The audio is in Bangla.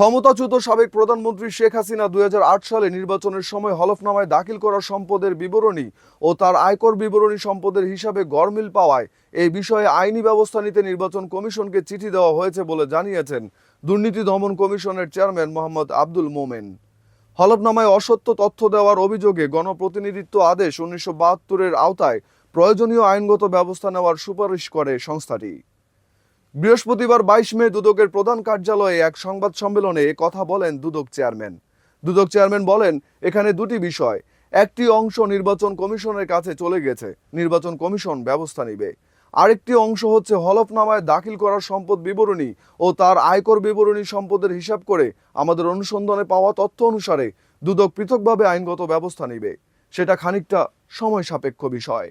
ক্ষমতাচ্যুত সাবেক প্রধানমন্ত্রী শেখ হাসিনা 2008 সালে নির্বাচনের সময় হলফনামায় দাখিল করা সম্পদের বিবরণী ও তার আয়কর বিবরণী সম্পদের হিসাবে গরমিল পাওয়ায় এই বিষয়ে আইনি ব্যবস্থা নিতে নির্বাচন কমিশনকে চিঠি দেওয়া হয়েছে বলে জানিয়েছেন দুর্নীতি দমন কমিশনের চেয়ারম্যান মোহাম্মদ আব্দুল মোমেন। হলফনামায় অসত্য তথ্য দেওয়ার অভিযোগে গণপ্রতিনিধিত্ব আদেশ 1972-এর আওতায় প্রয়োজনীয় আইনগত ব্যবস্থা নেওয়ার সুপারিশ করে সংস্থাটি। বৃহস্পতিবার 22 মে দুদকের প্রধান কার্যালয়ে এক সংবাদ সম্মেলনে কথা বলেন দুদক চেয়ারম্যান বলেন, এখানে দুটি বিষয়, একটি অংশ নির্বাচন কমিশনের কাছে চলে গেছে, নির্বাচন কমিশন ব্যবস্থা নেবে। আরেকটি অংশ হচ্ছে হলফনামায় দাখিল করা সম্পদ বিবরণী ও তার আয়কর বিবরণী সম্পদের হিসাব করে আমাদের অনুসন্ধানে পাওয়া তথ্য অনুসারে দুদক পৃথকভাবে আইনগত ব্যবস্থা নেবে। সেটা খানিকটা সময় সাপেক্ষ বিষয়।